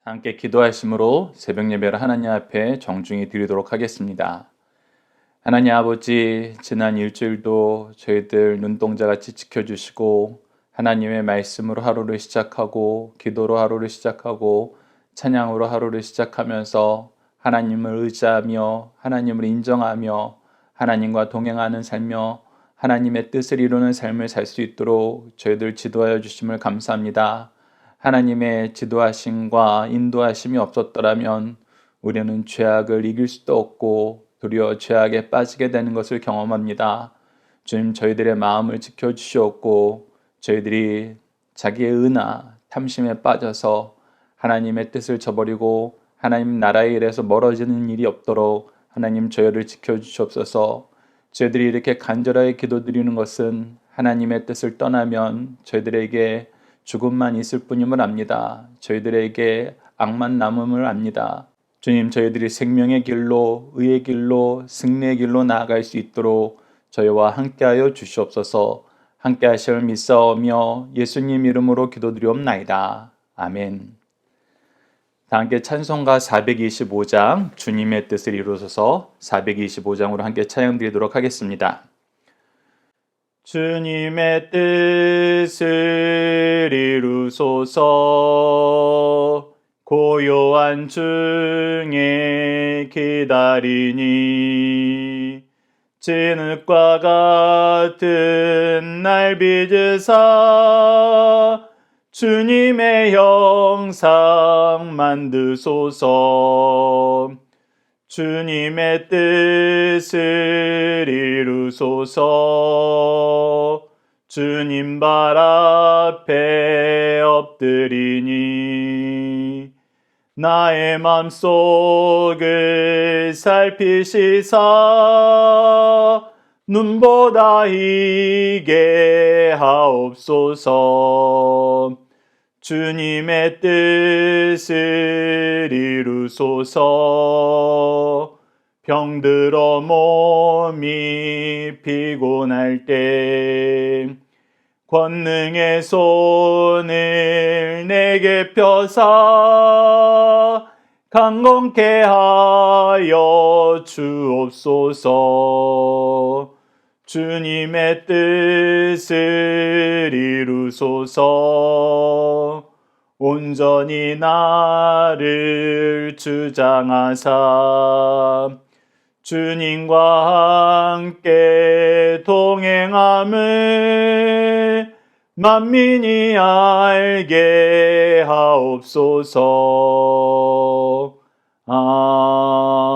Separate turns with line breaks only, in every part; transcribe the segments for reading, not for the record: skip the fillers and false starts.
함께 기도하심으로 새벽 예배를 하나님 앞에 정중히 드리도록 하겠습니다. 하나님 아버지, 지난 일주일도 저희들 눈동자같이 지켜주시고 하나님의 말씀으로 하루를 시작하고 기도로 하루를 시작하고 찬양으로 하루를 시작하면서 하나님을 의지하며 하나님을 인정하며 하나님과 동행하는 삶며 하나님의 뜻을 이루는 삶을 살 수 있도록 저희들 지도하여 주심을 감사합니다. 하나님의 지도하심과 인도하심이 없었더라면 우리는 죄악을 이길 수도 없고 도리어 죄악에 빠지게 되는 것을 경험합니다. 주님, 저희들의 마음을 지켜주시옵고 저희들이 자기의 은하, 탐심에 빠져서 하나님의 뜻을 저버리고 하나님 나라의 일에서 멀어지는 일이 없도록 하나님 저희를 지켜주시옵소서. 저희들이 이렇게 간절하게 기도드리는 것은 하나님의 뜻을 떠나면 저희들에게 죽음만 있을 뿐임을 압니다. 저희들에게 악만 남음을 압니다. 주님, 저희들이 생명의 길로, 의의 길로, 승리의 길로 나아갈 수 있도록 저희와 함께하여 주시옵소서. 함께하심을 믿사오며 예수님 이름으로 기도드리옵나이다. 아멘. 다 함께 찬송가 425장 주님의 뜻을 이루소서 425장으로 함께 찬양드리도록 하겠습니다. 주님의 뜻을 이루소서 고요한 중에 기다리니 진흙과 같은 날 빚으사 주님의 형상 만드소서. 주님의 뜻을 이루소서. 주님 발 앞에 엎드리니 나의 맘속을 살피시사 눈보다 희게 하옵소서. 주님의 뜻을 이루소서. 병들어 몸이 피곤할 때 권능의 손을 내게 펴사 강건케 하여 주옵소서. 주님의 뜻을 이루소서. 온전히 나를 주장하사 주님과 함께 동행함을 만민이 알게 하옵소서. 아멘.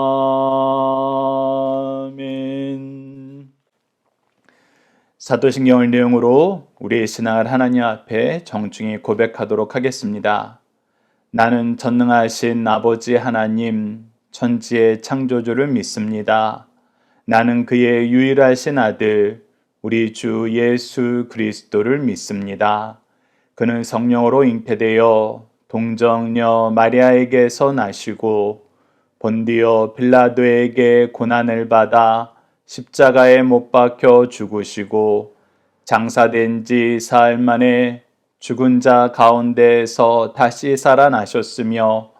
사도신경을 내용으로 우리의 신앙을 하나님 앞에 정중히 고백하도록 하겠습니다. 나는 전능하신 아버지 하나님, 천지의 창조주를 믿습니다. 나는 그의 유일하신 아들, 우리 주 예수 그리스도를 믿습니다. 그는 성령으로 잉태되어 동정녀 마리아에게서 나시고 본디오 빌라도에게 고난을 받아 십자가에 못 박혀 죽으시고 장사된 지 사흘 만에 죽은 자 가운데에서 다시 살아나셨으며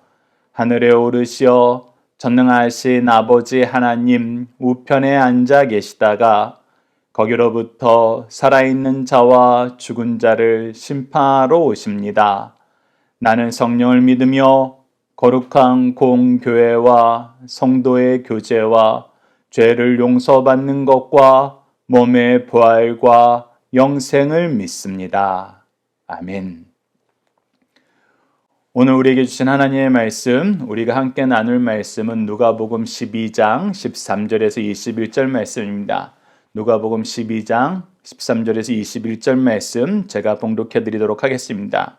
하늘에 오르시어 전능하신 아버지 하나님 우편에 앉아 계시다가 거기로부터 살아있는 자와 죽은 자를 심판하러 오십니다. 나는 성령을 믿으며 거룩한 공교회와 성도의 교제와 죄를 용서받는 것과 몸의 부활과 영생을 믿습니다. 아멘. 오늘 우리에게 주신 하나님의 말씀, 우리가 함께 나눌 말씀은 누가복음 12장 13절에서 21절 말씀입니다. 누가복음 12장 13절에서 21절 말씀 제가 봉독해 드리도록 하겠습니다.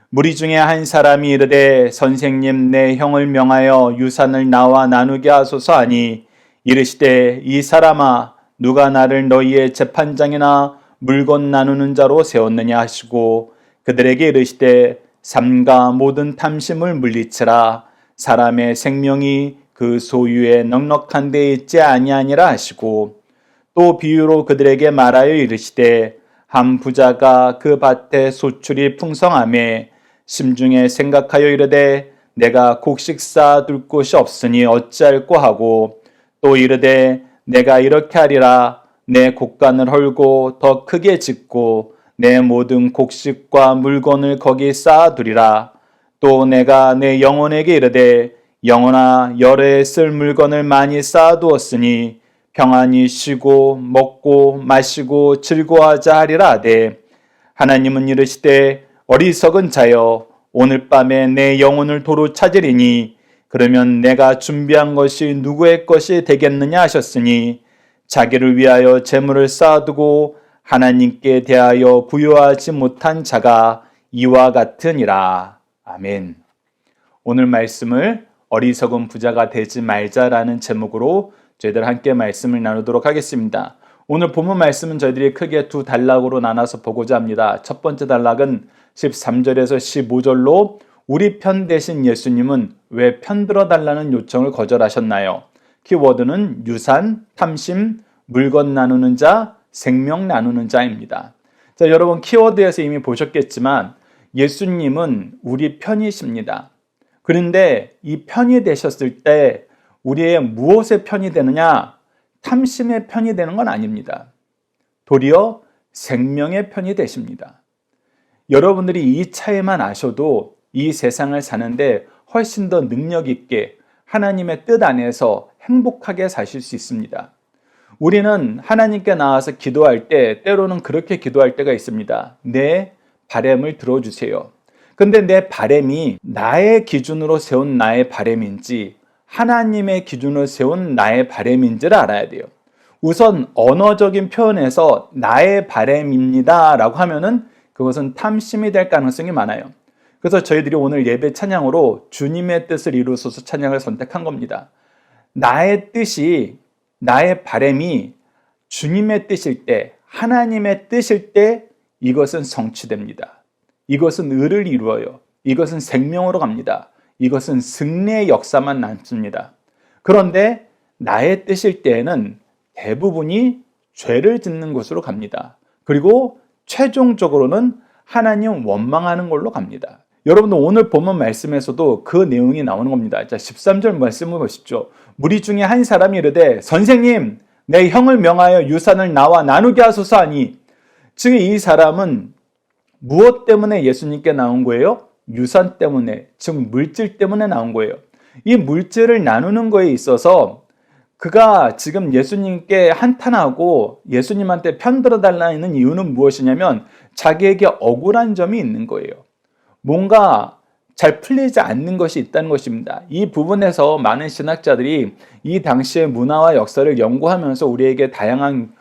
무리 중에 한 사람이 이르되 선생님, 내 형을 명하여 유산을 나와 나누게 하소서 하니 이르시되 이 사람아, 누가 나를 너희의 재판장이나 물건 나누는 자로 세웠느냐 하시고 그들에게 이르시되 삼가 모든 탐심을 물리치라. 사람의 생명이 그 소유에 넉넉한 데 있지 아니하니라 하시고 또 비유로 그들에게 말하여 이르시되 한 부자가 그 밭에 소출이 풍성하매 심중에 생각하여 이르되 내가 곡식 쌓아둘 곳이 없으니 어찌할꼬 하고 또 이르되 내가 이렇게 하리라 내 곡간을 헐고 더 크게 짓고 내 모든 곡식과 물건을 거기 쌓아두리라. 또 내가 내 영혼에게 이르되 영혼아 열에 쓸 물건을 많이 쌓아두었으니 평안히 쉬고 먹고 마시고 즐거워하자 하리라 하되 하나님은 이르시되 어리석은 자여 오늘 밤에 내 영혼을 도로 찾으리니 그러면 내가 준비한 것이 누구의 것이 되겠느냐 하셨으니 자기를 위하여 재물을 쌓아두고 하나님께 대하여 부여하지 못한 자가 이와 같으니라. 아멘. 오늘 말씀을 어리석은 부자가 되지 말자라는 제목으로 저희들 함께 말씀을 나누도록 하겠습니다. 오늘 본문 말씀은 저희들이 크게 두 단락으로 나눠서 보고자 합니다. 첫 번째 단락은 13절에서 15절로 우리 편 되신 예수님은 왜 편들어 달라는 요청을 거절하셨나요? 키워드는 유산, 탐심, 물건 나누는 자, 생명 나누는 자입니다. 자, 여러분 키워드에서 이미 보셨겠지만 예수님은 우리 편이십니다. 그런데 이 편이 되셨을 때 우리의 무엇의 편이 되느냐? 탐심의 편이 되는 건 아닙니다. 도리어 생명의 편이 되십니다. 여러분들이 이 차이만 아셔도 이 세상을 사는데 훨씬 더 능력 있게 하나님의 뜻 안에서 행복하게 사실 수 있습니다. 우리는 하나님께 나와서 기도할 때 때로는 그렇게 기도할 때가 있습니다. 내 바람을 들어주세요. 근데 내 바람이 나의 기준으로 세운 나의 바람인지 하나님의 기준으로 세운 나의 바람인지를 알아야 돼요. 우선 언어적인 표현에서 나의 바람입니다 라고 하면은 그것은 탐심이 될 가능성이 많아요. 그래서 저희들이 오늘 예배 찬양으로 주님의 뜻을 이루소서 찬양을 선택한 겁니다. 나의 뜻이, 나의 바람이 주님의 뜻일 때, 하나님의 뜻일 때 이것은 성취됩니다. 이것은 의를 이루어요. 이것은 생명으로 갑니다. 이것은 승리의 역사만 남습니다. 그런데 나의 뜻일 때에는 대부분이 죄를 짓는 곳으로 갑니다. 그리고 최종적으로는 하나님 원망하는 걸로 갑니다. 여러분들 오늘 본문 말씀에서도 그 내용이 나오는 겁니다. 자, 13절 말씀을 보십시오. 무리 중에 한 사람이 이르되 선생님 내 형을 명하여 유산을 나와 나누게 하소서 하니, 즉 이 사람은 무엇 때문에 예수님께 나온 거예요? 유산 때문에, 즉 물질 때문에 나온 거예요. 이 물질을 나누는 거에 있어서 그가 지금 예수님께 한탄하고 예수님한테 편들어 달라는 이유는 무엇이냐면 자기에게 억울한 점이 있는 거예요. 뭔가 잘 풀리지 않는 것이 있다는 것입니다. 이 부분에서 많은 신학자들이 이 당시의 문화와 역사를 연구하면서 우리에게 다양한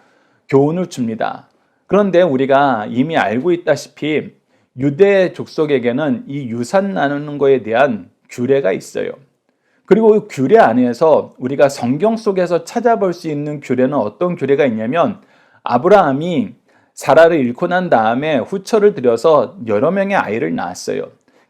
교훈을 줍니다. 그런데 우리가 이미 알고 있다시피 유대 족속에게는 이 유산 나누는 것에 대한 규례가 있어요. 그리고 이 규례 안에서 우리가 성경 속에서 찾아볼 수 있는 규례는 어떤 규례가 있냐면 아브라함이 사라를 잃고 난 다음에 후처를 들여서 여러 명의 아이를 낳았어요.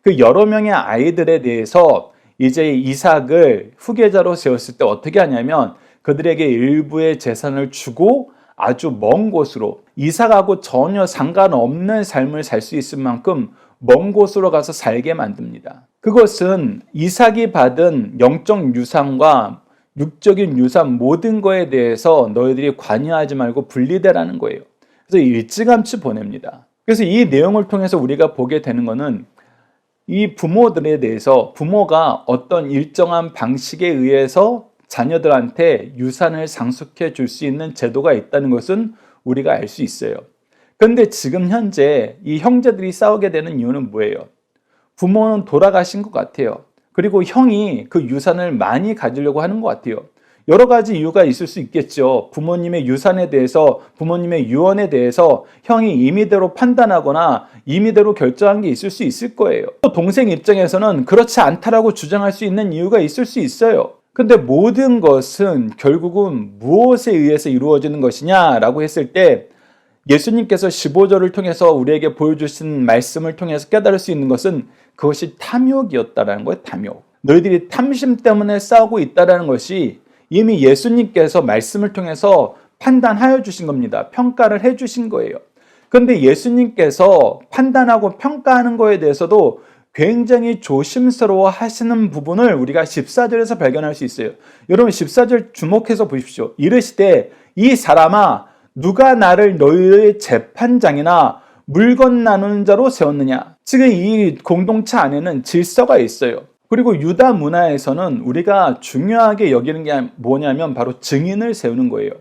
그 여러 명의 아이들에 대해서 이제 이삭을 후계자로 세웠을 때 어떻게 하냐면 그들에게 일부의 재산을 주고 아주 먼 곳으로, 이삭하고 전혀 상관없는 삶을 살 수 있을 만큼 먼 곳으로 가서 살게 만듭니다. 그것은 이삭이 받은 영적 유산과 육적인 유산 모든 거에 대해서 너희들이 관여하지 말고 분리되라는 거예요. 그래서 일찌감치 보냅니다. 그래서 이 내용을 통해서 우리가 보게 되는 것은 이 부모들에 대해서 부모가 어떤 일정한 방식에 의해서 자녀들한테 유산을 상속해 줄 수 있는 제도가 있다는 것은 우리가 알 수 있어요. 그런데 지금 현재 이 형제들이 싸우게 되는 이유는 뭐예요? 부모는 돌아가신 것 같아요. 그리고 형이 그 유산을 많이 가지려고 하는 것 같아요. 여러 가지 이유가 있을 수 있겠죠. 부모님의 유산에 대해서, 부모님의 유언에 대해서 형이 임의대로 판단하거나 임의대로 결정한 게 있을 수 있을 거예요. 또 동생 입장에서는 그렇지 않다라고 주장할 수 있는 이유가 있을 수 있어요. 근데 모든 것은 결국은 무엇에 의해서 이루어지는 것이냐라고 했을 때 예수님께서 15절을 통해서 우리에게 보여주신 말씀을 통해서 깨달을 수 있는 것은 그것이 탐욕이었다라는 거예요. 탐욕. 너희들이 탐심 때문에 싸우고 있다라는 것이 이미 예수님께서 말씀을 통해서 판단하여 주신 겁니다. 평가를 해주신 거예요. 그런데 예수님께서 판단하고 평가하는 거에 대해서도 굉장히 조심스러워 하시는 부분을 우리가 14절에서 발견할 수 있어요. 여러분 14절 주목해서 보십시오. 이르시되 이 사람아 누가 나를 너희의 재판장이나 물건 나누는 자로 세웠느냐. 지금 이 공동체 안에는 질서가 있어요. 그리고 유다 문화에서는 우리가 중요하게 여기는 게 뭐냐면 바로 증인을 세우는 거예요.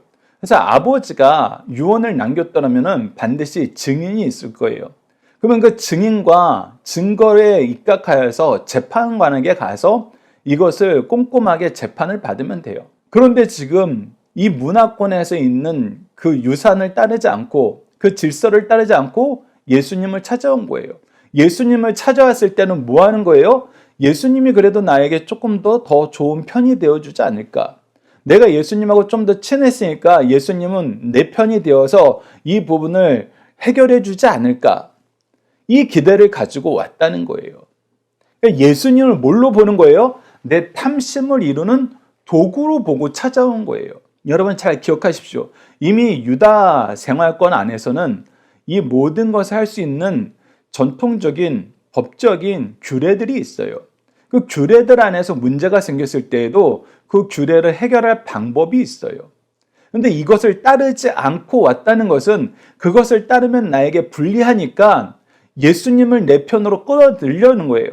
그래서 아버지가 유언을 남겼더라면 반드시 증인이 있을 거예요. 그러면 그 증인과 증거에 입각하여서 재판관에게 가서 이것을 꼼꼼하게 재판을 받으면 돼요. 그런데 지금 이 문화권에서 있는 그 유산을 따르지 않고 그 질서를 따르지 않고 예수님을 찾아온 거예요. 예수님을 찾아왔을 때는 뭐 하는 거예요? 예수님이 그래도 나에게 조금 더 좋은 편이 되어주지 않을까? 내가 예수님하고 좀 더 친했으니까 예수님은 내 편이 되어서 이 부분을 해결해 주지 않을까? 이 기대를 가지고 왔다는 거예요. 예수님을 뭘로 보는 거예요? 내 탐심을 이루는 도구로 보고 찾아온 거예요. 여러분 잘 기억하십시오. 이미 유다 생활권 안에서는 이 모든 것을 할 수 있는 전통적인 법적인 규례들이 있어요. 그 규례들 안에서 문제가 생겼을 때에도 그 규례를 해결할 방법이 있어요. 그런데 이것을 따르지 않고 왔다는 것은 그것을 따르면 나에게 불리하니까 예수님을 내 편으로 끌어들려는 거예요.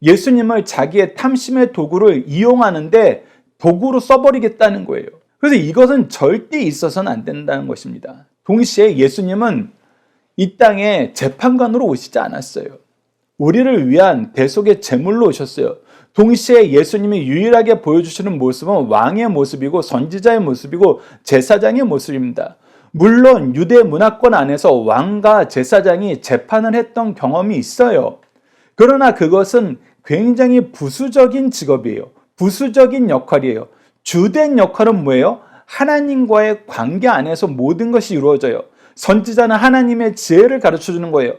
예수님을 자기의 탐심의 도구를 이용하는데 도구로 써버리겠다는 거예요. 그래서 이것은 절대 있어서는 안 된다는 것입니다. 동시에 예수님은 이 땅에 재판관으로 오시지 않았어요. 우리를 위한 대속의 제물로 오셨어요. 동시에 예수님이 유일하게 보여주시는 모습은 왕의 모습이고 선지자의 모습이고 제사장의 모습입니다. 물론 유대 문화권 안에서 왕과 제사장이 재판을 했던 경험이 있어요. 그러나 그것은 굉장히 부수적인 직업이에요. 부수적인 역할이에요. 주된 역할은 뭐예요? 하나님과의 관계 안에서 모든 것이 이루어져요. 선지자는 하나님의 지혜를 가르쳐주는 거예요.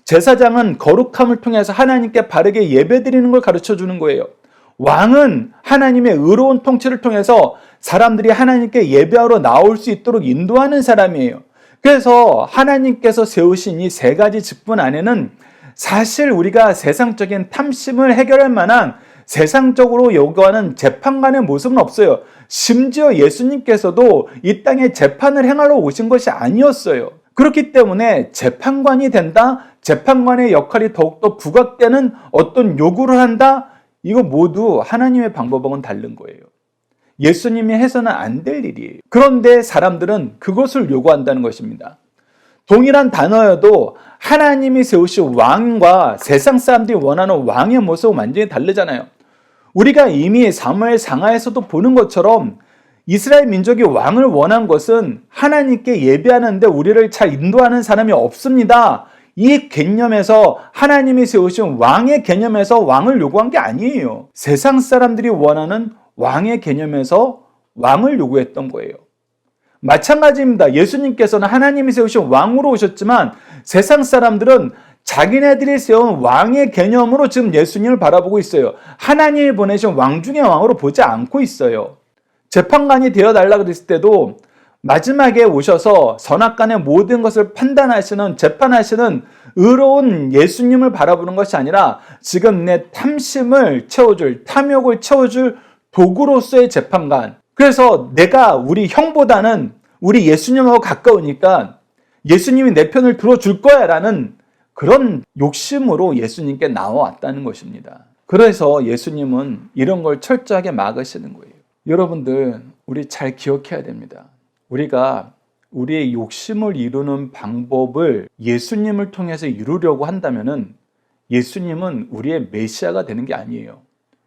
제사장은 거룩함을 통해서 하나님께 바르게 예배드리는 걸 가르쳐주는 거예요. 왕은 하나님의 의로운 통치를 통해서 사람들이 하나님께 예배하러 나올 수 있도록 인도하는 사람이에요. 그래서 하나님께서 세우신 이 세 가지 직분 안에는 사실 우리가 세상적인 탐심을 해결할 만한 세상적으로 요구하는 재판관의 모습은 없어요. 심지어 예수님께서도 이 땅에 재판을 행하러 오신 것이 아니었어요. 그렇기 때문에 재판관이 된다, 재판관의 역할이 더욱더 부각되는 어떤 요구를 한다, 이거 모두 하나님의 방법하고는 다른 거예요. 예수님이 해서는 안 될 일이에요. 그런데 사람들은 그것을 요구한다는 것입니다. 동일한 단어여도 하나님이 세우신 왕과 세상 사람들이 원하는 왕의 모습은 완전히 다르잖아요. 우리가 이미 사무엘 상하에서도 보는 것처럼 이스라엘 민족이 왕을 원한 것은 하나님께 예배하는데 우리를 잘 인도하는 사람이 없습니다. 이 개념에서 하나님이 세우신 왕의 개념에서 왕을 요구한 게 아니에요. 세상 사람들이 원하는 왕의 개념에서 왕을 요구했던 거예요. 마찬가지입니다. 예수님께서는 하나님이 세우신 왕으로 오셨지만 세상 사람들은 자기네들이 세운 왕의 개념으로 지금 예수님을 바라보고 있어요. 하나님이 보내신 왕 중의 왕으로 보지 않고 있어요. 재판관이 되어달라 그랬을 때도 마지막에 오셔서 선악간의 모든 것을 판단하시는, 재판하시는 의로운 예수님을 바라보는 것이 아니라 지금 내 탐심을 채워줄, 탐욕을 채워줄 도구로서의 재판관. 그래서 내가 우리 형보다는 우리 예수님하고 가까우니까 예수님이 내 편을 들어줄 거야 라는 그런 욕심으로 예수님께 나와왔다는 것입니다. 그래서 예수님은 이런 걸 철저하게 막으시는 거예요. 여러분들, 우리 잘 기억해야 됩니다. 우리가 우리의 욕심을 이루는 방법을 예수님을 통해서 이루려고 한다면은 예수님은 우리의 메시아가 되는 게 아니에요.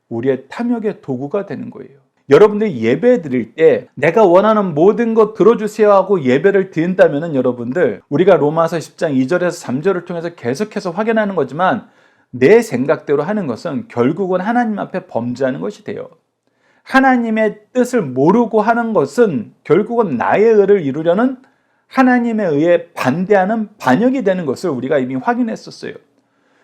우리의 탐욕의 도구가 되는 거예요. 여러분들이 예배 드릴 때 내가 원하는 모든 것 들어주세요 하고 예배를 드린다면은 여러분들, 우리가 로마서 10장 2절에서 3절을 통해서 계속해서 확인하는 거지만 내 생각대로 하는 것은 결국은 하나님 앞에 범죄하는 것이 돼요. 하나님의 뜻을 모르고 하는 것은 결국은 나의 의를 이루려는 하나님의 의에 반대하는 반역이 되는 것을 우리가 이미 확인했었어요.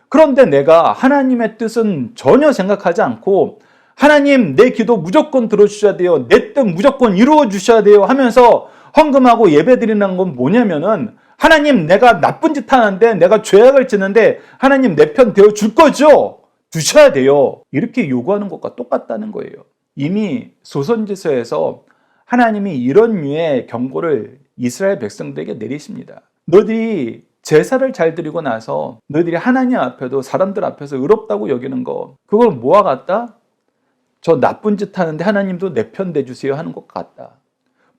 그런데 내가 하나님의 뜻은 전혀 생각하지 않고 하나님 내 기도 무조건 들어주셔야 돼요, 내 뜻 무조건 이루어 주셔야 돼요 하면서 헌금하고 예배 드리는 건 뭐냐면은 하나님, 내가 나쁜 짓 하는데, 내가 죄악을 짓는데 하나님 내 편 되어 줄 거죠? 두셔야 돼요. 이렇게 요구하는 것과 똑같다는 거예요. 이미 소선지서에서 하나님이 이런 류의 경고를 이스라엘 백성들에게 내리십니다. 너희들이 제사를 잘 드리고 나서 너희들이 하나님 앞에도 사람들 앞에서 의롭다고 여기는 거, 그걸 뭐와 같다? 저 나쁜 짓 하는데 하나님도 내 편 대주세요 하는 것 같다.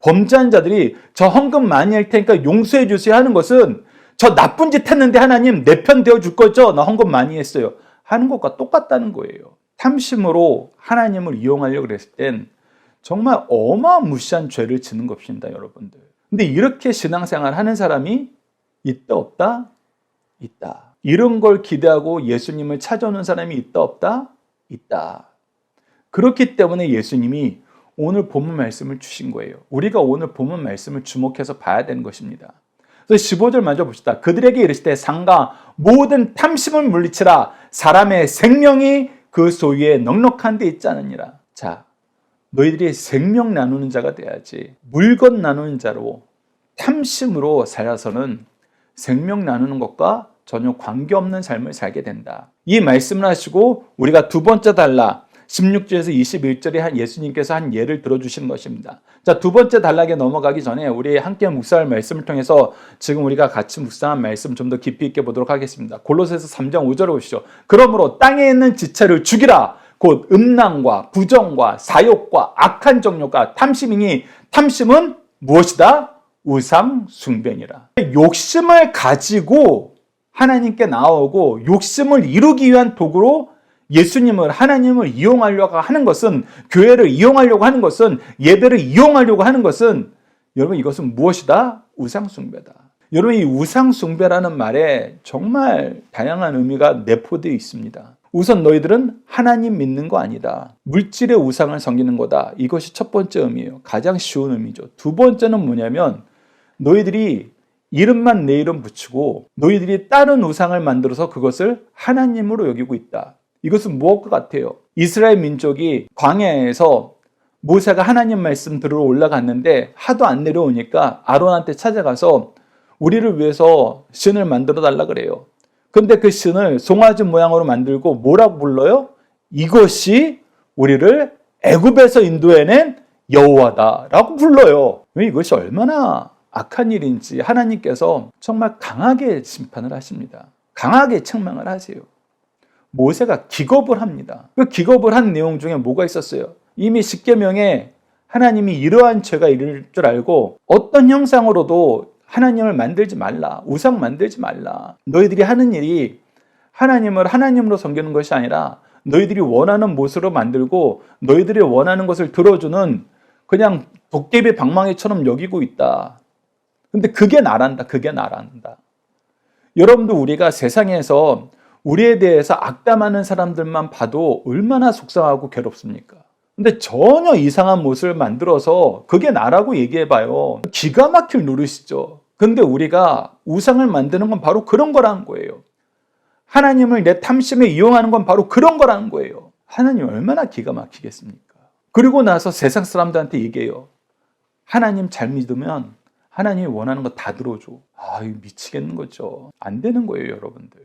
범죄한 자들이 저 헌금 많이 할 테니까 용서해 주세요 하는 것은 저 나쁜 짓 했는데 하나님 내 편 되어 줄 거죠? 나 헌금 많이 했어요 하는 것과 똑같다는 거예요. 탐심으로 하나님을 이용하려고 그랬을 땐 정말 어마무시한 죄를 짓는 것입니다, 여러분들. 근데 이렇게 신앙생활 하는 사람이 있다 없다? 있다. 이런 걸 기대하고 예수님을 찾아오는 사람이 있다 없다? 있다. 그렇기 때문에 예수님이 오늘 본문 말씀을 주신 거예요. 우리가 오늘 본문 말씀을 주목해서 봐야 되는 것입니다. 그래서 15절 먼저 봅시다. 그들에게 이르시되 상가 모든 탐심을 물리치라. 사람의 생명이 그 소유에 넉넉한 데 있지 않느니라. 자, 너희들이 생명 나누는 자가 돼야지. 물건 나누는 자로 탐심으로 살아서는 생명 나누는 것과 전혀 관계없는 삶을 살게 된다. 이 말씀을 하시고 우리가 두 번째 단락 16절에서 21절에 한 예수님께서 한 예를 들어주시는 것입니다. 자, 두 번째 단락에 넘어가기 전에 우리 함께 묵상할 말씀을 통해서 지금 우리가 같이 묵상한 말씀 좀 더 깊이 있게 보도록 하겠습니다. 골로새서 3장 5절을 보시죠. 그러므로 땅에 있는 지체를 죽이라. 곧 음란과 부정과 사욕과 악한 정욕과 탐심이니 탐심은 무엇이다? 우상 숭배니라. 욕심을 가지고 하나님께 나오고 욕심을 이루기 위한 도구로 예수님을, 하나님을 이용하려고 하는 것은, 교회를 이용하려고 하는 것은, 예배를 이용하려고 하는 것은, 여러분 이것은 무엇이다? 우상숭배다. 여러분 이 우상숭배라는 말에 정말 다양한 의미가 내포되어 있습니다. 우선 너희들은 하나님 믿는 거 아니다. 물질의 우상을 섬기는 거다. 이것이 첫 번째 의미예요. 가장 쉬운 의미죠. 두 번째는 뭐냐면 너희들이 이름만 내 이름 붙이고 너희들이 다른 우상을 만들어서 그것을 하나님으로 여기고 있다. 이것은 무엇과 같아요? 이스라엘 민족이 광야에서 모세가 하나님 말씀 들으러 올라갔는데 하도 안 내려오니까 아론한테 찾아가서 우리를 위해서 신을 만들어 달라 그래요. 근데 그 신을 송아지 모양으로 만들고 뭐라고 불러요? 이것이 우리를 애굽에서 인도해낸 여호와다라고 불러요. 이것이 얼마나 악한 일인지 하나님께서 정말 강하게 심판을 하십니다. 강하게 책망을 하세요. 모세가 기겁을 합니다. 그 기겁을 한 내용 중에 뭐가 있었어요? 이미 십계명에 하나님이 이러한 죄가 이를 줄 알고 어떤 형상으로도 하나님을 만들지 말라. 우상 만들지 말라. 너희들이 하는 일이 하나님을 하나님으로 섬기는 것이 아니라 너희들이 원하는 모습으로 만들고 너희들이 원하는 것을 들어주는 그냥 도깨비 방망이처럼 여기고 있다. 근데 그게 나란다. 그게 나란다. 여러분도 우리가 세상에서 우리에 대해서 악담하는 사람들만 봐도 얼마나 속상하고 괴롭습니까? 근데 전혀 이상한 모습을 만들어서 그게 나라고 얘기해봐요. 기가 막힐 노릇이죠. 근데 우리가 우상을 만드는 건 바로 그런 거라는 거예요. 하나님을 내 탐심에 이용하는 건 바로 그런 거라는 거예요. 하나님 얼마나 기가 막히겠습니까? 그리고 나서 세상 사람들한테 얘기해요. 하나님 잘 믿으면 하나님이 원하는 거 다 들어줘. 이거 미치겠는 거죠. 안 되는 거예요, 여러분들.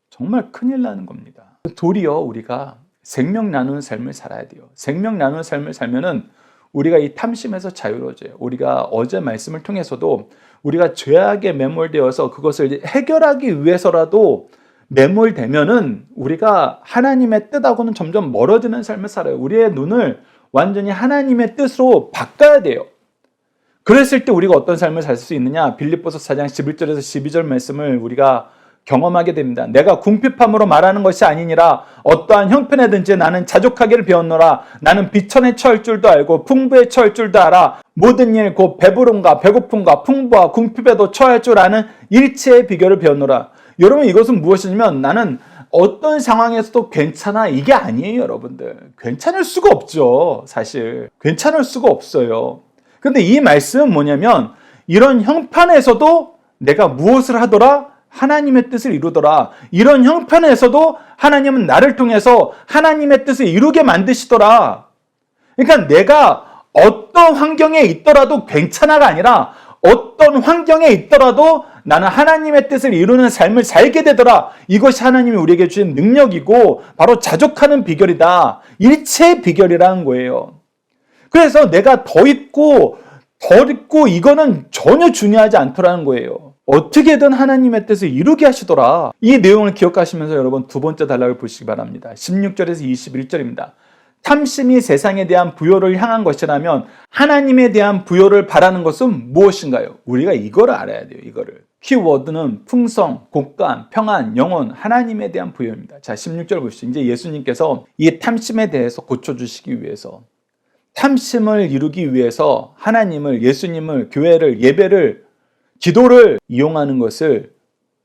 정말 큰일 나는 겁니다. 도리어 우리가 생명 나누는 삶을 살아야 돼요. 생명 나누는 삶을 살면은 우리가 이 탐심에서 자유로워져요. 우리가 어제 말씀을 통해서도 우리가 죄악에 매몰되어서 그것을 해결하기 위해서라도 매몰되면은 우리가 하나님의 뜻하고는 점점 멀어지는 삶을 살아요. 우리의 눈을 완전히 하나님의 뜻으로 바꿔야 돼요. 그랬을 때 우리가 어떤 삶을 살 수 있느냐? 빌립보서 4장 11절에서 12절 말씀을 우리가 경험하게 됩니다. 내가 궁핍함으로 말하는 것이 아니니라. 어떠한 형편에든지 나는 자족하기를 배웠노라. 나는 비천에 처할 줄도 알고 풍부에 처할 줄도 알아. 모든 일 곧 배부름과 배고픔과 풍부와 궁핍에도 처할 줄 아는 일체의 비결을 배웠노라. 여러분 이것은 무엇이냐면 나는 어떤 상황에서도 괜찮아 이게 아니에요. 여러분들 괜찮을 수가 없죠. 사실 괜찮을 수가 없어요. 근데 이 말씀은 뭐냐면 이런 형편에서도 내가 무엇을 하더라? 하나님의 뜻을 이루더라. 이런 형편에서도 하나님은 나를 통해서 하나님의 뜻을 이루게 만드시더라. 그러니까 내가 어떤 환경에 있더라도 괜찮아가 아니라 어떤 환경에 있더라도 나는 하나님의 뜻을 이루는 삶을 살게 되더라. 이것이 하나님이 우리에게 주신 능력이고 바로 자족하는 비결이다. 일체의 비결이라는 거예요. 그래서 내가 더 있고 덜 있고 이거는 전혀 중요하지 않더라는 거예요. 어떻게든 하나님의 뜻을 이루게 하시더라. 이 내용을 기억하시면서 여러분 두 번째 단락을 보시기 바랍니다. 16절에서 21절입니다. 탐심이 세상에 대한 부요를 향한 것이라면 하나님에 대한 부요를 바라는 것은 무엇인가요? 우리가 이거를 알아야 돼요. 이거를. 키워드는 풍성, 곡감, 평안, 영혼, 하나님에 대한 부요입니다. 자, 16절 보시죠. 이제 예수님께서 이 탐심에 대해서 고쳐주시기 위해서, 탐심을 이루기 위해서 하나님을, 예수님을, 교회를, 예배를, 기도를 이용하는 것을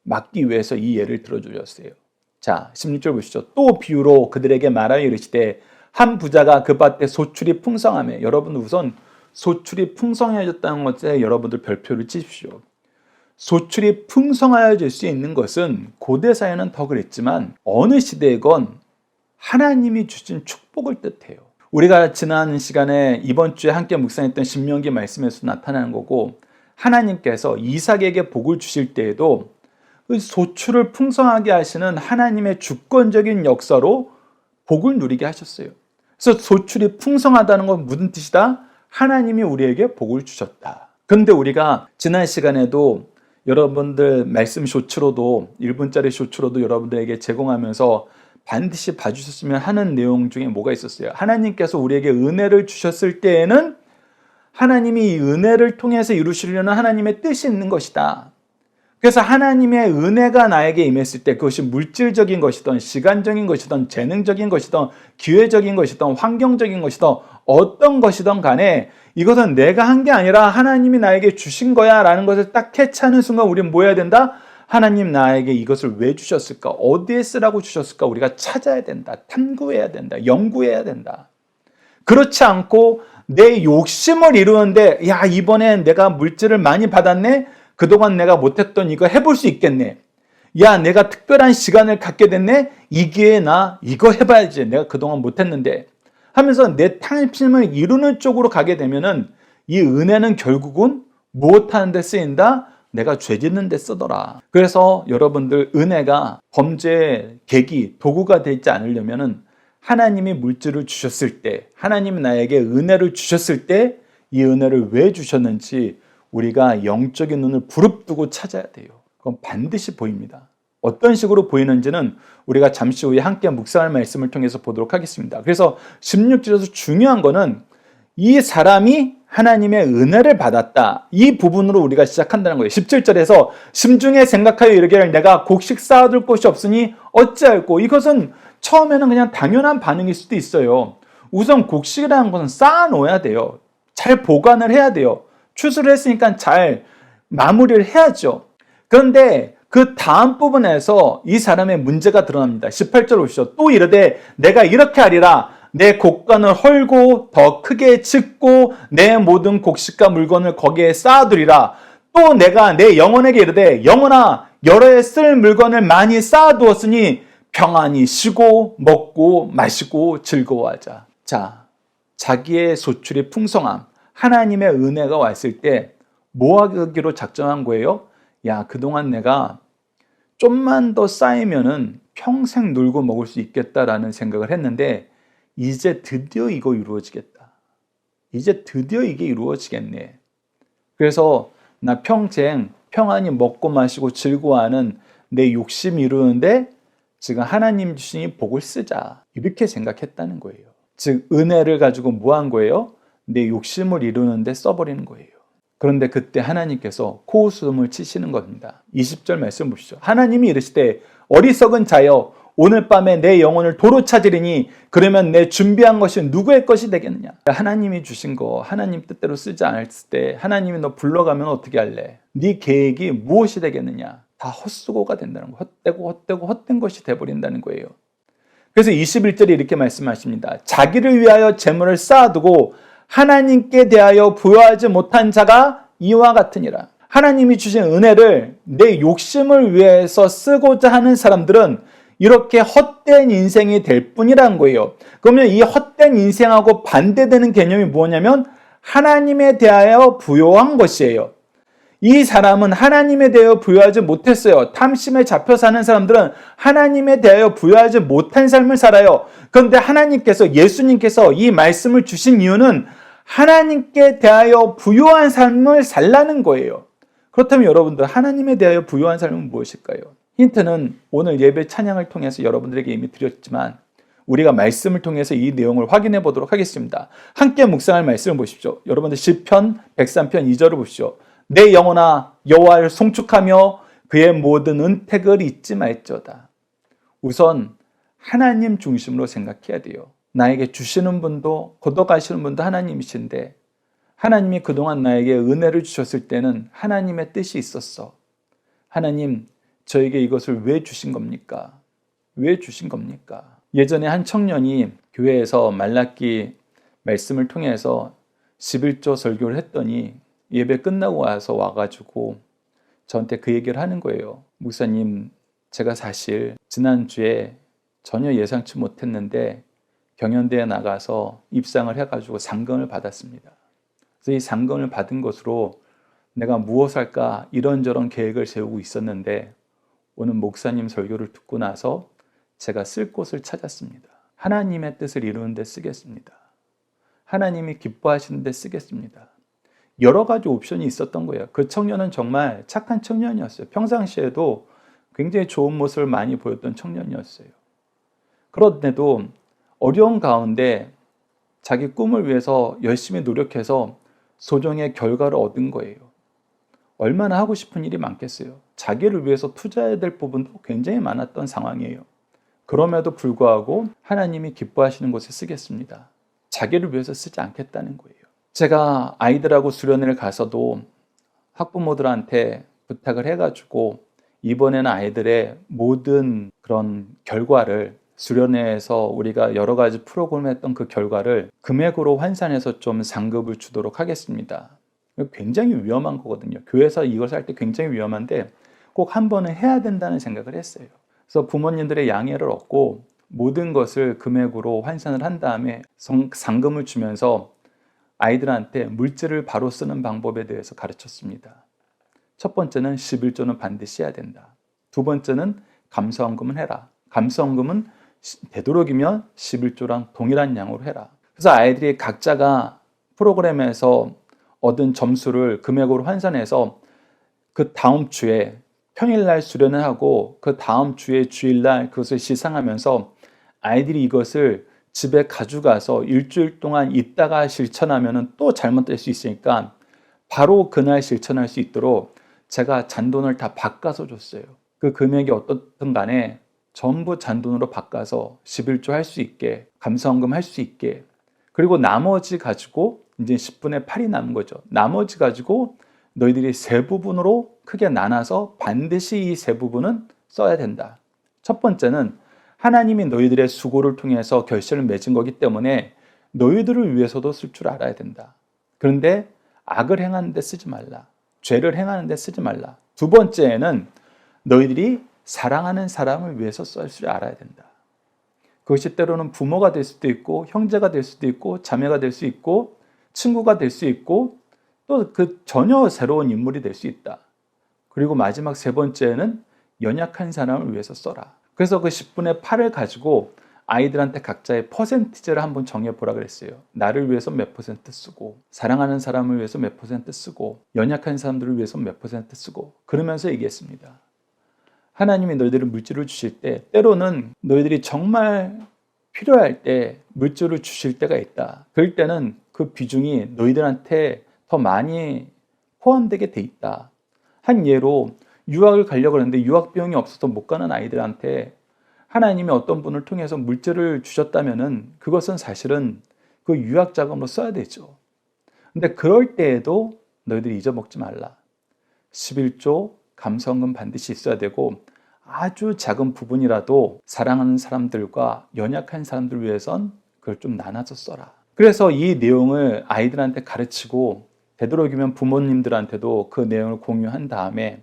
막기 위해서 이 예를 들어주셨어요. 자, 16절 보시죠. 또 비유로 그들에게 말하여 이르시되 한 부자가 그 밭에 소출이 풍성하며, 여러분 우선 소출이 풍성해졌다는 것에 여러분들 별표를 치십시오. 소출이 풍성하여질 수 있는 것은 고대 사회는 더 그랬지만 어느 시대건 하나님이 주신 축복을 뜻해요. 우리가 지난 시간에 이번 주에 함께 묵상했던 신명기 말씀에서 나타나는 거고, 하나님께서 이삭에게 복을 주실 때에도 소출을 풍성하게 하시는 하나님의 주권적인 역사로 복을 누리게 하셨어요. 그래서 소출이 풍성하다는 건 무슨 뜻이다? 하나님이 우리에게 복을 주셨다. 그런데 우리가 지난 시간에도 여러분들 말씀 쇼츠로도 1분짜리 쇼츠로도 여러분들에게 제공하면서 반드시 봐주셨으면 하는 내용 중에 뭐가 있었어요? 하나님께서 우리에게 은혜를 주셨을 때에는 하나님이 이 은혜를 통해서 이루시려는 하나님의 뜻이 있는 것이다. 그래서 하나님의 은혜가 나에게 임했을 때 그것이 물질적인 것이든 시간적인 것이든 재능적인 것이든 기회적인 것이든 환경적인 것이든 어떤 것이든 간에 이것은 내가 한 게 아니라 하나님이 나에게 주신 거야 라는 것을 딱 캐치하는 순간 우리는 뭐 해야 된다? 하나님 나에게 이것을 왜 주셨을까? 어디에 쓰라고 주셨을까? 우리가 찾아야 된다. 탐구해야 된다. 연구해야 된다. 그렇지 않고 내 욕심을 이루는데, 야, 이번엔 내가 물질을 많이 받았네? 그동안 내가 못했던 이거 해볼 수 있겠네. 야, 내가 특별한 시간을 갖게 됐네? 이 기회에 나 이거 해봐야지. 내가 그동안 못했는데. 하면서 내 탐심을 이루는 쪽으로 가게 되면은 이 은혜는 결국은 무엇하는 데 쓰인다? 내가 죄 짓는 데 쓰더라. 그래서 여러분들 은혜가 범죄의 계기, 도구가 되지 않으려면은 하나님이 물질을 주셨을 때, 하나님이 나에게 은혜를 주셨을 때 이 은혜를 왜 주셨는지 우리가 영적인 눈을 부릅뜨고 찾아야 돼요. 그건 반드시 보입니다. 어떤 식으로 보이는지는 우리가 잠시 후에 함께 묵상할 말씀을 통해서 보도록 하겠습니다. 그래서 16절에서 중요한 거는 이 사람이 하나님의 은혜를 받았다. 이 부분으로 우리가 시작한다는 거예요. 17절에서 심중에 생각하여 이르기를 내가 곡식 쌓아둘 곳이 없으니 어찌할꼬. 이것은 처음에는 그냥 당연한 반응일 수도 있어요. 우선 곡식이라는 것은 쌓아놓아야 돼요. 잘 보관을 해야 돼요. 추수를 했으니까 잘 마무리를 해야죠. 그런데 그 다음 부분에서 이 사람의 문제가 드러납니다. 18절 보시죠. 또 이르되 내가 이렇게 하리라. 내 곡간을 헐고 더 크게 짓고 내 모든 곡식과 물건을 거기에 쌓아두리라. 또 내가 내 영혼에게 이르되 영혼아 여러 해 쓸 물건을 많이 쌓아두었으니 평안히 쉬고 먹고 마시고 즐거워하자. 자, 자기의 소출이 풍성함, 하나님의 은혜가 왔을 때 뭐 하기로 작정한 거예요? 야, 그동안 내가 좀만 더 쌓이면은 평생 놀고 먹을 수 있겠다라는 생각을 했는데 이제 드디어 이거 이루어지겠다. 이제 드디어 이게 이루어지겠네. 그래서 나 평생 평안히 먹고 마시고 즐거워하는 내 욕심 이루는데 지금 하나님 주신 이 복을 쓰자. 이렇게 생각했다는 거예요. 즉 은혜를 가지고 뭐 한 거예요? 내 욕심을 이루는데 써버리는 거예요. 그런데 그때 하나님께서 코웃음을 치시는 겁니다. 20절 말씀 보시죠. 하나님이 이르시되 어리석은 자여 오늘 밤에 내 영혼을 도로 찾으리니 그러면 내 준비한 것이 누구의 것이 되겠느냐. 하나님이 주신 거 하나님 뜻대로 쓰지 않았을 때 하나님이 너 불러가면 어떻게 할래? 네 계획이 무엇이 되겠느냐. 다 헛수고가 된다는 거. 헛된 것이 돼버린다는 거예요. 그래서 21절에 이렇게 말씀하십니다. 자기를 위하여 재물을 쌓아두고 하나님께 대하여 부여하지 못한 자가 이와 같으니라. 하나님이 주신 은혜를 내 욕심을 위해서 쓰고자 하는 사람들은 이렇게 헛된 인생이 될 뿐이라는 거예요. 그러면 이 헛된 인생하고 반대되는 개념이 뭐냐면 하나님에 대하여 부여한 것이에요. 이 사람은 하나님에 대하여 부여하지 못했어요. 탐심에 잡혀 사는 사람들은 하나님에 대하여 부여하지 못한 삶을 살아요. 그런데 하나님께서, 예수님께서 이 말씀을 주신 이유는 하나님께 대하여 부여한 삶을 살라는 거예요. 그렇다면 여러분들, 하나님에 대하여 부여한 삶은 무엇일까요? 힌트는 오늘 예배 찬양을 통해서 여러분들에게 이미 드렸지만 우리가 말씀을 통해서 이 내용을 확인해 보도록 하겠습니다. 함께 묵상할 말씀을 보십시오. 여러분들 시편 103편 2절을 보십시오. 내 영혼아 여호와를 송축하며 그의 모든 은택을 잊지 말지어다. 우선 하나님 중심으로 생각해야 돼요. 나에게 주시는 분도 걷어가시는 분도 하나님이신데 하나님이 그동안 나에게 은혜를 주셨을 때는 하나님의 뜻이 있었어. 하나님, 저에게 이것을 왜 주신 겁니까? 왜 주신 겁니까? 예전에 한 청년이 교회에서 말라기 말씀을 통해서 11조 설교를 했더니 예배 끝나고 와가지고 저한테 그 얘기를 하는 거예요. 목사님, 제가 사실 지난주에 전혀 예상치 못했는데 경연대에 나가서 입상을 해가지고 상금을 받았습니다. 그래서 이 상금을 받은 것으로 내가 무엇을 할까 이런저런 계획을 세우고 있었는데 오늘 목사님 설교를 듣고 나서 제가 쓸 곳을 찾았습니다. 하나님의 뜻을 이루는 데 쓰겠습니다. 하나님이 기뻐하시는 데 쓰겠습니다. 여러 가지 옵션이 있었던 거예요. 그 청년은 정말 착한 청년이었어요. 평상시에도 굉장히 좋은 모습을 많이 보였던 청년이었어요. 그런데도 어려운 가운데 자기 꿈을 위해서 열심히 노력해서 소정의 결과를 얻은 거예요. 얼마나 하고 싶은 일이 많겠어요. 자기를 위해서 투자해야 될 부분도 굉장히 많았던 상황이에요. 그럼에도 불구하고 하나님이 기뻐하시는 곳에 쓰겠습니다. 자기를 위해서 쓰지 않겠다는 거예요. 제가 아이들하고 수련회를 가서도 학부모들한테 부탁을 해가지고 이번에는 아이들의 모든 그런 결과를 수련회에서 우리가 여러 가지 프로그램을 했던 그 결과를 금액으로 환산해서 좀 상급을 주도록 하겠습니다. 굉장히 위험한 거거든요. 교회에서 이걸 할 때 굉장히 위험한데 꼭 한 번은 해야 된다는 생각을 했어요. 그래서 부모님들의 양해를 얻고 모든 것을 금액으로 환산을 한 다음에 상금을 주면서 아이들한테 물질을 바로 쓰는 방법에 대해서 가르쳤습니다. 첫 번째는 11조는 반드시 해야 된다. 두 번째는 감사헌금은 해라. 감사헌금은 되도록이면 11조랑 동일한 양으로 해라. 그래서 아이들이 각자가 프로그램에서 얻은 점수를 금액으로 환산해서 그 다음 주에 평일날 수련을 하고 그 다음 주에 주일날 그것을 시상하면서 아이들이 이것을 집에 가져가서 일주일 동안 있다가 실천하면 또 잘못될 수 있으니까 바로 그날 실천할 수 있도록 제가 잔돈을 다 바꿔서 줬어요. 그 금액이 어떻든 간에 전부 잔돈으로 바꿔서 11조 할 수 있게, 감사헌금 할 수 있게, 그리고 나머지 가지고 이제 10분의 8이 남은 거죠. 나머지 가지고 너희들이 세 부분으로 크게 나눠서 반드시 이 세 부분은 써야 된다. 첫 번째는 하나님이 너희들의 수고를 통해서 결실을 맺은 거기 때문에 너희들을 위해서도 쓸 줄 알아야 된다. 그런데 악을 행하는 데 쓰지 말라. 죄를 행하는 데 쓰지 말라. 두 번째는 너희들이 사랑하는 사람을 위해서 쓸 줄 알아야 된다. 그것이 때로는 부모가 될 수도 있고 형제가 될 수도 있고 자매가 될 수 있고 친구가 될 수 있고 또 그 전혀 새로운 인물이 될 수 있다. 그리고 마지막 세 번째는 연약한 사람을 위해서 써라. 그래서 그 10분의 8을 가지고 아이들한테 각자의 퍼센티지를 한번 정해보라 그랬어요. 나를 위해서 몇 퍼센트 쓰고, 사랑하는 사람을 위해서 몇 퍼센트 쓰고, 연약한 사람들을 위해서 몇 퍼센트 쓰고, 그러면서 얘기했습니다. 하나님이 너희들을 물질을 주실 때 때로는 너희들이 정말 필요할 때 물질을 주실 때가 있다. 그럴 때는 그 비중이 너희들한테 더 많이 포함되게 돼 있다. 한 예로 유학을 가려고 하는데 유학 비용이 없어서 못 가는 아이들한테 하나님이 어떤 분을 통해서 물질을 주셨다면은 그것은 사실은 그 유학 자금으로 써야 되죠. 근데 그럴 때에도 너희들이 잊어먹지 말라. 11조 감사헌금 반드시 있어야 되고 아주 작은 부분이라도 사랑하는 사람들과 연약한 사람들을 위해선 그걸 좀 나눠서 써라. 그래서 이 내용을 아이들한테 가르치고 되도록이면 부모님들한테도 그 내용을 공유한 다음에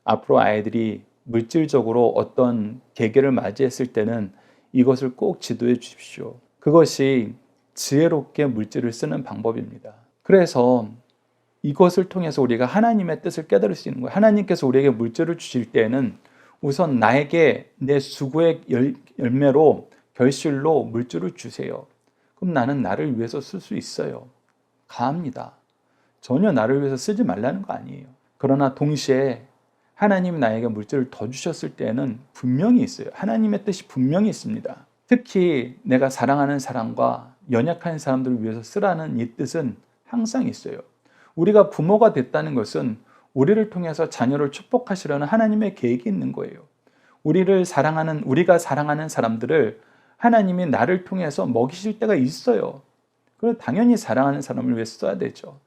앞으로 아이들이 물질적으로 어떤 계기를 맞이했을 때는 이것을 꼭 지도해 주십시오. 그것이 지혜롭게 물질을 쓰는 방법입니다. 그래서 이것을 통해서 우리가 하나님의 뜻을 깨달을 수 있는 거예요. 하나님께서 우리에게 물질을 주실 때에는 우선 나에게 내 수고의 열매로 결실로 물질을 주세요. 그럼 나는 나를 위해서 쓸 수 있어요. 가합니다. 전혀 나를 위해서 쓰지 말라는 거 아니에요. 그러나 동시에 하나님이 나에게 물질을 더 주셨을 때에는 분명히 있어요. 하나님의 뜻이 분명히 있습니다. 특히 내가 사랑하는 사람과 연약한 사람들을 위해서 쓰라는 이 뜻은 항상 있어요. 우리가 부모가 됐다는 것은 우리를 통해서 자녀를 축복하시려는 하나님의 계획이 있는 거예요. 우리가 사랑하는 사람들을 하나님이 나를 통해서 먹이실 때가 있어요. 그래서 당연히 사랑하는 사람을 위해 써야 되죠.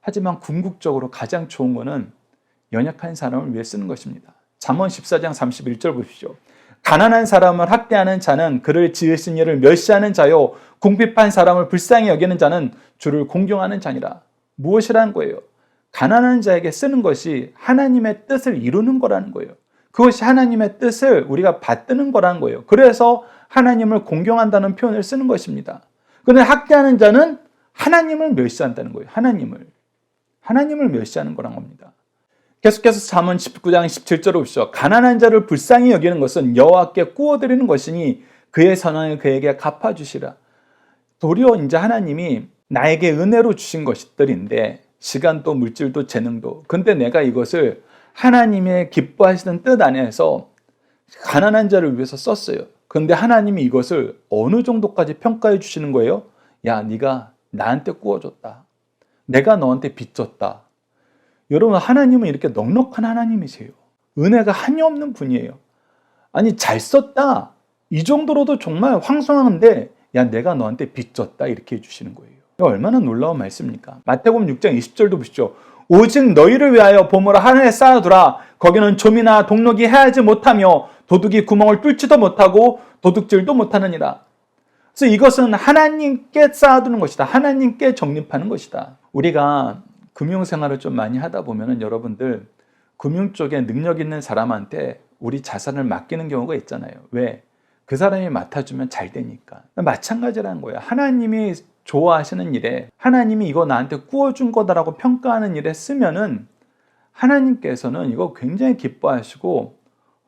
하지만 궁극적으로 가장 좋은 것은 연약한 사람을 위해 쓰는 것입니다. 잠언 14장 31절 보십시오. 가난한 사람을 학대하는 자는 그를 지으신 이를 멸시하는 자요, 궁핍한 사람을 불쌍히 여기는 자는 주를 공경하는 자니라. 무엇이라는 거예요? 가난한 자에게 쓰는 것이 하나님의 뜻을 이루는 거라는 거예요. 그것이 하나님의 뜻을 우리가 받드는 거라는 거예요. 그래서 하나님을 공경한다는 표현을 쓰는 것입니다. 그런데 학대하는 자는 하나님을 멸시한다는 거예요. 하나님을 멸시하는 거란 겁니다. 계속해서 잠언 19장 17절을 보시죠. 가난한 자를 불쌍히 여기는 것은 여호와께 구워드리는 것이니 그의 선한을 그에게 갚아주시라. 도리어 이제 하나님이 나에게 은혜로 주신 것들인데 시간도 물질도 재능도, 근데 내가 이것을 하나님의 기뻐하시는 뜻 안에서 가난한 자를 위해서 썼어요. 그런데 하나님이 이것을 어느 정도까지 평가해 주시는 거예요? 야, 네가 나한테 구워줬다. 내가 너한테 빚졌다. 여러분, 하나님은 이렇게 넉넉한 하나님이세요. 은혜가 한이 없는 분이에요. 아니, 잘 썼다. 이 정도로도 정말 황송한데, 야, 내가 너한테 빚졌다. 이렇게 해주시는 거예요. 얼마나 놀라운 말씀입니까? 마태복음 6장 20절도 보시죠. 오직 너희를 위하여 보물을 하늘에 쌓아두라. 거기는 좀이나 동록이 해하지 못하며 도둑이 구멍을 뚫지도 못하고 도둑질도 못하느니라. 그래서 이것은 하나님께 쌓아두는 것이다. 하나님께 적립하는 것이다. 우리가 금융생활을 좀 많이 하다 보면은 여러분들 금융 쪽에 능력 있는 사람한테 우리 자산을 맡기는 경우가 있잖아요. 왜? 그 사람이 맡아주면 잘 되니까. 마찬가지라는 거예요. 하나님이 좋아하시는 일에, 하나님이 이거 나한테 구워준 거다라고 평가하는 일에 쓰면은 하나님께서는 이거 굉장히 기뻐하시고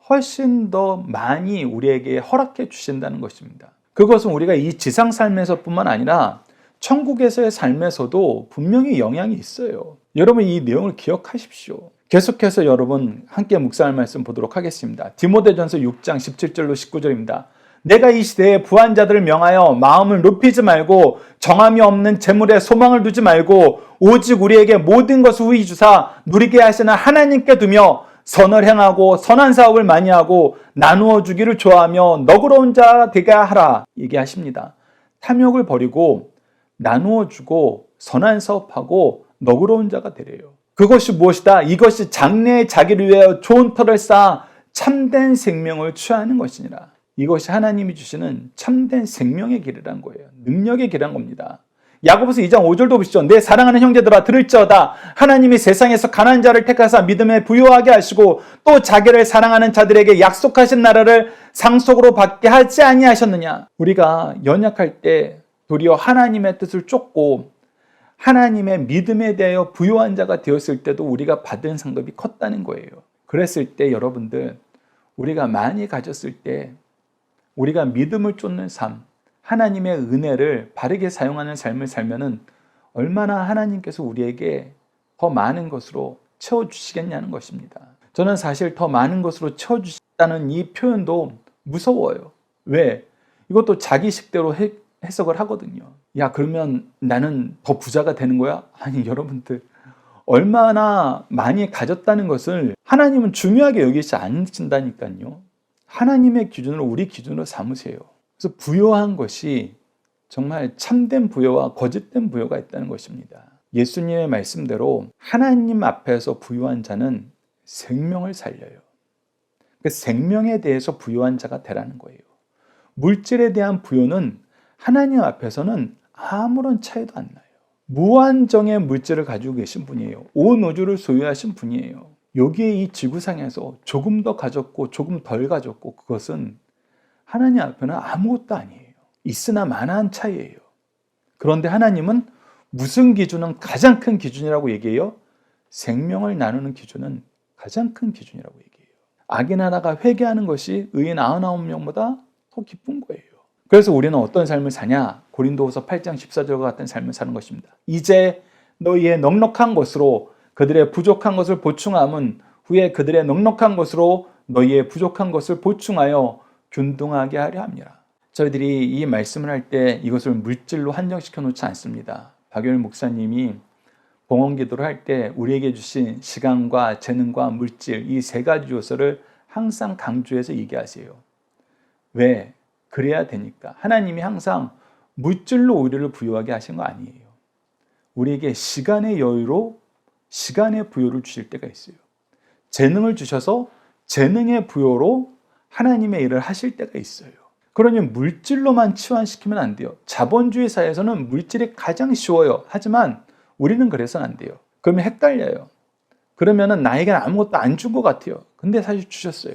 훨씬 더 많이 우리에게 허락해 주신다는 것입니다. 그것은 우리가 이 지상 삶에서뿐만 아니라 천국에서의 삶에서도 분명히 영향이 있어요. 여러분, 이 내용을 기억하십시오. 계속해서 여러분 함께 묵상할 말씀 보도록 하겠습니다. 디모데전서 6장 17절로 19절입니다. 내가 이 시대에 부한 자들을 명하여 마음을 높이지 말고 정함이 없는 재물에 소망을 두지 말고 오직 우리에게 모든 것을 후히 주사 누리게 하시는 하나님께 두며 선을 행하고 선한 사업을 많이 하고 나누어 주기를 좋아하며 너그러운 자 되게 하라 얘기하십니다. 탐욕을 버리고 나누어 주고 선한 사업하고 너그러운 자가 되래요. 그것이 무엇이다? 이것이 장래의 자기를 위하여 좋은 터를 쌓아 참된 생명을 취하는 것이니라. 이것이 하나님이 주시는 참된 생명의 길이란 거예요. 능력의 길이란 겁니다. 야고보서 2장 5절도 보시죠. 내 사랑하는 형제들아 들을지어다. 하나님이 세상에서 가난한 자를 택하사 믿음에 부요하게 하시고 또 자기를 사랑하는 자들에게 약속하신 나라를 상속으로 받게 하지 아니하셨느냐. 우리가 연약할 때 도리어 하나님의 뜻을 쫓고 하나님의 믿음에 대하여 부요한 자가 되었을 때도 우리가 받은 상급이 컸다는 거예요. 그랬을 때 여러분들, 우리가 많이 가졌을 때 우리가 믿음을 쫓는 삶, 하나님의 은혜를 바르게 사용하는 삶을 살면은 얼마나 하나님께서 우리에게 더 많은 것으로 채워주시겠냐는 것입니다. 저는 사실 더 많은 것으로 채워주시다는 이 표현도 무서워요. 왜? 이것도 자기 식대로 해석을 하거든요. 야, 그러면 나는 더 부자가 되는 거야? 아니, 여러분들, 얼마나 많이 가졌다는 것을 하나님은 중요하게 여기지 않으신다니까요. 하나님의 기준으로, 우리 기준으로 삼으세요. 그래서 부요한 것이 정말 참된 부요와 거짓된 부요가 있다는 것입니다. 예수님의 말씀대로 하나님 앞에서 부요한 자는 생명을 살려요. 그 생명에 대해서 부요한 자가 되라는 거예요. 물질에 대한 부요는 하나님 앞에서는 아무런 차이도 안 나요. 무한정의 물질을 가지고 계신 분이에요. 온 우주를 소유하신 분이에요. 여기에 이 지구상에서 조금 더 가졌고 조금 덜 가졌고 그것은 하나님 앞에는 아무것도 아니에요. 있으나 마나한 차이예요. 그런데 하나님은 무슨 기준은 가장 큰 기준이라고 얘기해요? 생명을 나누는 기준은 가장 큰 기준이라고 얘기해요. 악인 하나가 회개하는 것이 의인 99명보다 더 기쁜 거예요. 그래서 우리는 어떤 삶을 사냐? 고린도후서 8장 14절과 같은 삶을 사는 것입니다. 이제 너희의 넉넉한 것으로 그들의 부족한 것을 보충함은 후에 그들의 넉넉한 것으로 너희의 부족한 것을 보충하여 균등하게 하려 함이라. 저희들이 이 말씀을 할 때 이것을 물질로 한정시켜 놓지 않습니다. 박효일 목사님이 봉헌 기도를 할 때 우리에게 주신 시간과 재능과 물질 이 세 가지 요소를 항상 강조해서 얘기하세요. 왜? 그래야 되니까. 하나님이 항상 물질로 우리를 부유하게 하신 거 아니에요. 우리에게 시간의 여유로 시간의 부여를 주실 때가 있어요. 재능을 주셔서 재능의 부여로 하나님의 일을 하실 때가 있어요. 그러니 물질로만 치환시키면 안 돼요. 자본주의 사회에서는 물질이 가장 쉬워요. 하지만 우리는 그래서는 안 돼요. 그러면 헷갈려요. 그러면은 나에게는 아무것도 안 준 것 같아요. 근데 사실 주셨어요.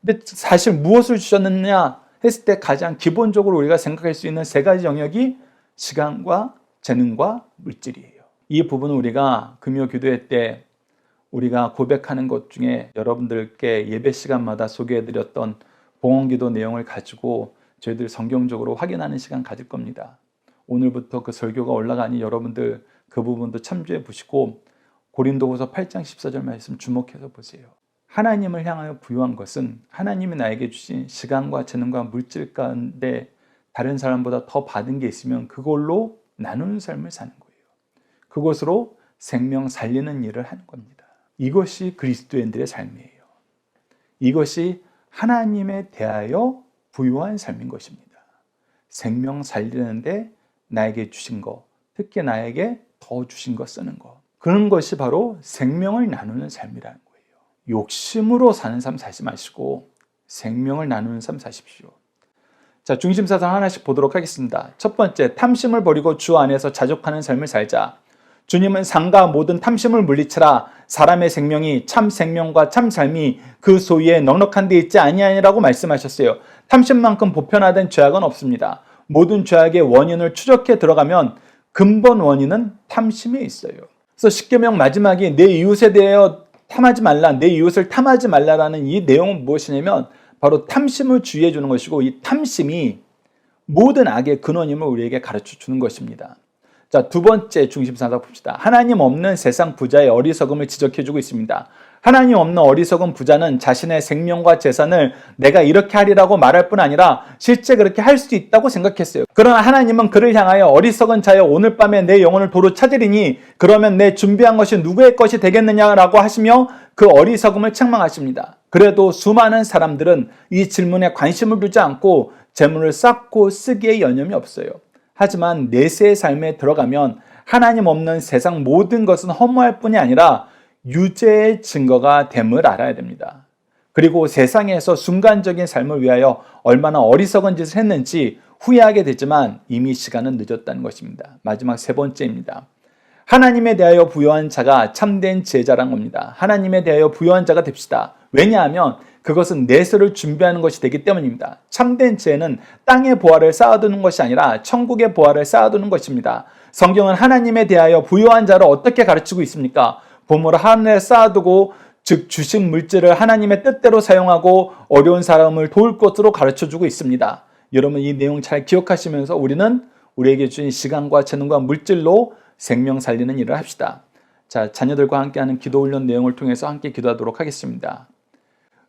근데 사실 무엇을 주셨느냐 했을 때 가장 기본적으로 우리가 생각할 수 있는 세 가지 영역이 시간과 재능과 물질이에요. 이 부분은 우리가 금요 기도회 때 우리가 고백하는 것 중에 여러분들께 예배 시간마다 소개해드렸던 봉헌기도 내용을 가지고 저희들 성경적으로 확인하는 시간 가질 겁니다. 오늘부터 그 설교가 올라가니 여러분들 그 부분도 참조해 보시고 고린도후서 8장 14절 말씀 주목해서 보세요. 하나님을 향하여 부유한 것은 하나님이 나에게 주신 시간과 재능과 물질 가운데 다른 사람보다 더 받은 게 있으면 그걸로 나누는 삶을 사는 거예요. 그것으로 생명 살리는 일을 하는 겁니다. 이것이 그리스도인들의 삶이에요. 이것이 하나님에 대하여 부유한 삶인 것입니다. 생명 살리는데 나에게 주신 거, 특히 나에게 더 주신 거 쓰는 거. 그런 것이 바로 생명을 나누는 삶이라는 거예요. 욕심으로 사는 삶 사지 마시고 생명을 나누는 삶 사십시오. 자, 중심사상 하나씩 보도록 하겠습니다. 첫 번째, 탐심을 버리고 주 안에서 자족하는 삶을 살자. 주님은 상가 모든 탐심을 물리치라. 사람의 생명이 참 생명과 참 삶이 그 소유에 넉넉한 데 있지 아니하니라고 말씀하셨어요. 탐심만큼 보편화된 죄악은 없습니다. 모든 죄악의 원인을 추적해 들어가면 근본 원인은 탐심에 있어요. 그래서 십계명 마지막이 내 이웃에 대하여 탐하지 말라, 내 이웃을 탐하지 말라라는 이 내용은 무엇이냐면 바로 탐심을 주의해 주는 것이고 이 탐심이 모든 악의 근원임을 우리에게 가르쳐 주는 것입니다. 자, 두 번째 중심사상 봅시다. 하나님 없는 세상 부자의 어리석음을 지적해주고 있습니다. 하나님 없는 어리석은 부자는 자신의 생명과 재산을 내가 이렇게 하리라고 말할 뿐 아니라 실제 그렇게 할 수 있다고 생각했어요. 그러나 하나님은 그를 향하여 어리석은 자여 오늘 밤에 내 영혼을 도로 찾으리니 그러면 내 준비한 것이 누구의 것이 되겠느냐라고 하시며 그 어리석음을 책망하십니다. 그래도 수많은 사람들은 이 질문에 관심을 두지 않고 재물을 쌓고 쓰기에 여념이 없어요. 하지만 내세의 삶에 들어가면 하나님 없는 세상 모든 것은 허무할 뿐이 아니라 유죄의 증거가 됨을 알아야 됩니다. 그리고 세상에서 순간적인 삶을 위하여 얼마나 어리석은 짓을 했는지 후회하게 되지만 이미 시간은 늦었다는 것입니다. 마지막 세 번째입니다. 하나님에 대하여 부유한 자가 참된 제자란 겁니다. 하나님에 대하여 부유한 자가 됩시다. 왜냐하면 그것은 내세를 준비하는 것이 되기 때문입니다. 참된 지혜는 땅의 보화를 쌓아두는 것이 아니라 천국의 보화를 쌓아두는 것입니다. 성경은 하나님에 대하여 부유한 자를 어떻게 가르치고 있습니까? 보물을 하늘에 쌓아두고 즉 주식 물질을 하나님의 뜻대로 사용하고 어려운 사람을 도울 것으로 가르쳐주고 있습니다. 여러분 이 내용 잘 기억하시면서 우리는 우리에게 주신 시간과 재능과 물질로 생명 살리는 일을 합시다. 자, 자녀들과 함께하는 기도 훈련 내용을 통해서 함께 기도하도록 하겠습니다.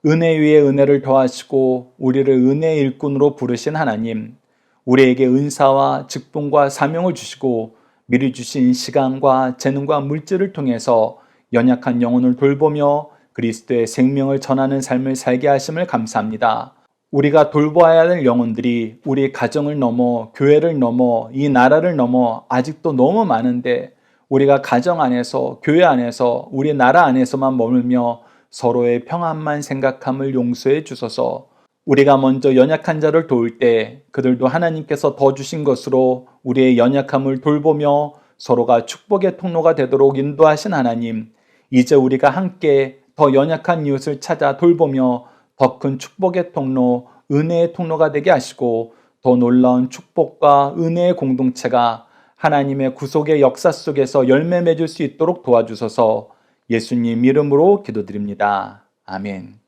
은혜 위에 은혜를 더하시고 우리를 은혜의 일꾼으로 부르신 하나님, 우리에게 은사와 직분과 사명을 주시고 미리 주신 시간과 재능과 물질을 통해서 연약한 영혼을 돌보며 그리스도의 생명을 전하는 삶을 살게 하심을 감사합니다. 우리가 돌보아야 할 영혼들이 우리 가정을 넘어 교회를 넘어 이 나라를 넘어 아직도 너무 많은데 우리가 가정 안에서 교회 안에서 우리 나라 안에서만 머물며 서로의 평안만 생각함을 용서해 주소서. 우리가 먼저 연약한 자를 도울 때 그들도 하나님께서 더 주신 것으로 우리의 연약함을 돌보며 서로가 축복의 통로가 되도록 인도하신 하나님, 이제 우리가 함께 더 연약한 이웃을 찾아 돌보며 더 큰 축복의 통로, 은혜의 통로가 되게 하시고 더 놀라운 축복과 은혜의 공동체가 하나님의 구속의 역사 속에서 열매 맺을 수 있도록 도와주셔서 예수님 이름으로 기도드립니다. 아멘.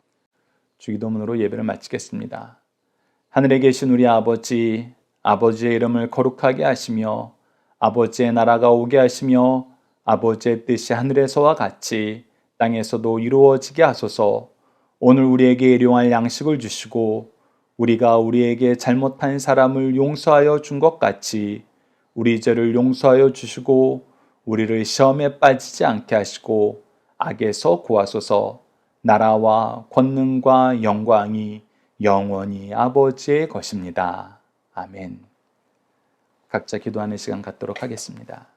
주기도문으로 예배를 마치겠습니다. 하늘에 계신 우리 아버지, 아버지의 이름을 거룩하게 하시며 아버지의 나라가 오게 하시며 아버지의 뜻이 하늘에서와 같이 땅에서도 이루어지게 하소서. 오늘 우리에게 일용할 양식을 주시고 우리가 우리에게 잘못한 사람을 용서하여 준 것 같이 우리 죄를 용서하여 주시고 우리를 시험에 빠지지 않게 하시고 악에서 구하소서. 나라와 권능과 영광이 영원히 아버지의 것입니다. 아멘. 각자 기도하는 시간 갖도록 하겠습니다.